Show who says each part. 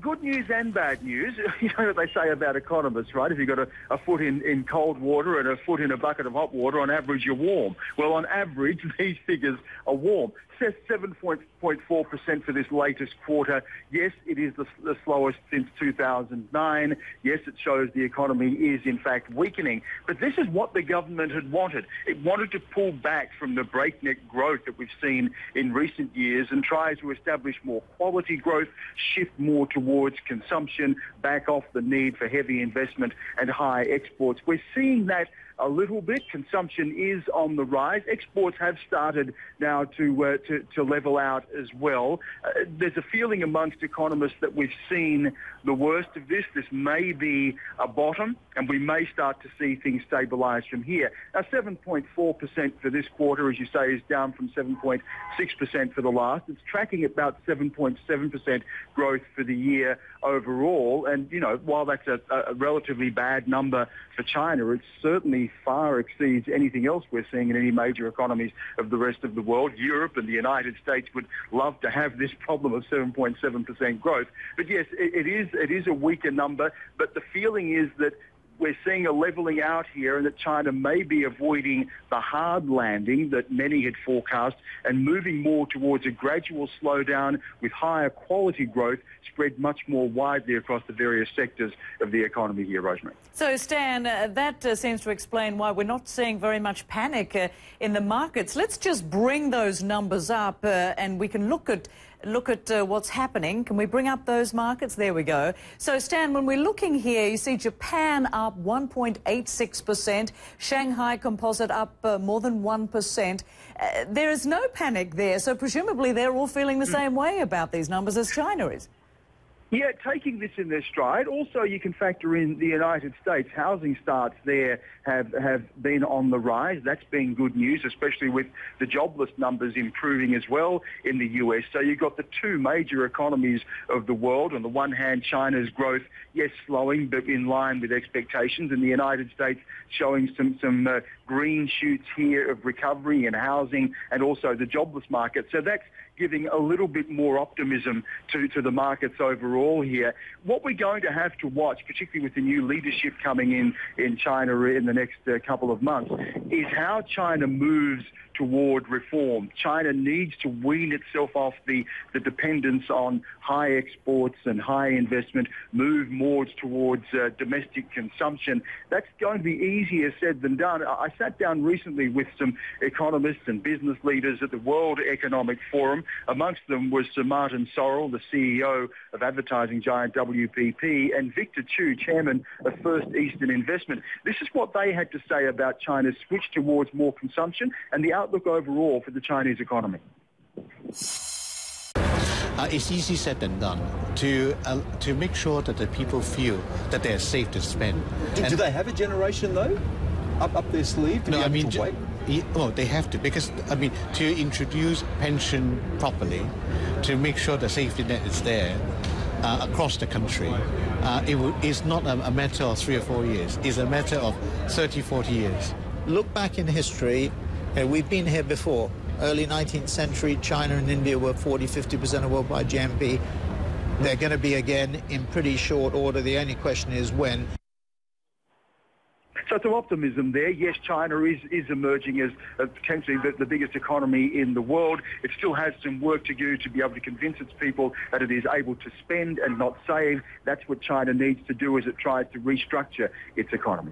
Speaker 1: good news and bad news. You know what they say about economists, right? If you've got a foot in cold water and a foot in a bucket of hot water, on average you're warm. Well, on average, these figures are warm. Says 7.4% for this latest quarter. Yes, it is the slowest since 2009. Yes, it shows the economy is in fact weakening. But this is what the government had wanted. It wanted to pull back from the breakneck growth that we've seen in recent years and try to establish more quality growth, shift more towards consumption, back off the need for heavy investment and high exports. We're seeing that a little bit. Consumption is on the rise. Exports have started now to level out as well. There's a feeling amongst economists that we've seen the worst of this. This may be a bottom, and we may start to see things stabilise from here. Now, 7.4% for this quarter, as you say, is down from 7.6% for the last. It's tracking about 7.7% growth for the year overall. And, you know, while that's a relatively bad number for China, it certainly far exceeds anything else we're seeing in any major economies of the rest of the world. Europe and the United States would love to have this problem of 7.7% growth. But yes, it is a weaker number, but the feeling is that we're seeing a levelling out here and that China may be avoiding the hard landing that many had forecast and moving more towards a gradual slowdown with higher quality growth spread much more widely across the various sectors of the economy here, Rosemary.
Speaker 2: So, Stan, that seems to explain why we're not seeing very much panic in the markets. Let's just bring those numbers up and we can look at what's happening. Can we bring up those markets? There we go. So, Stan, when we're looking here, you see Japan up 1.86%, Shanghai Composite up more than 1%. There is no panic there, so presumably they're all feeling the same way about these numbers as China is.
Speaker 1: Yeah, taking this in their stride. Also, you can factor in the United States. Housing starts there have been on the rise. That's been good news, especially with the jobless numbers improving as well in the US. So you've got the two major economies of the world. On the one hand, China's growth, yes, slowing, but in line with expectations. And the United States showing some green shoots here of recovery in housing and also the jobless market. So that's giving a little bit more optimism to the markets overall here. What we're going to have to watch, particularly with the new leadership coming in China in the next couple of months, is how China moves toward reform. China needs to wean itself off the dependence on high exports and high investment, move more towards domestic consumption. That's going to be easier said than done. I sat down recently with some economists and business leaders at the World Economic Forum. Amongst them was Sir Martin Sorrell, the CEO of advertising giant WPP, and Victor Chu, chairman of First Eastern Investment. This is what they had to say about China's switch towards more consumption and the outlook overall for the Chinese economy.
Speaker 3: It's easy said than done to make sure that the people feel that they're safe to spend.
Speaker 4: Do they have a generation, though, up their sleeve to be able to wait?
Speaker 3: Oh, they have to, because, I mean, to introduce pension properly, to make sure the safety net is there across the country, it's not a matter of 3 or 4 years. It's a matter of 30, 40 years.
Speaker 5: Look back in history, we've been here before. Early 19th century, China and India were 40, 50% of worldwide GNP. They're going to be again in pretty short order. The only question is when.
Speaker 1: So some optimism there. Yes, China is emerging as potentially the biggest economy in the world. It still has some work to do to be able to convince its people that it is able to spend and not save. That's what China needs to do as it tries to restructure its economy.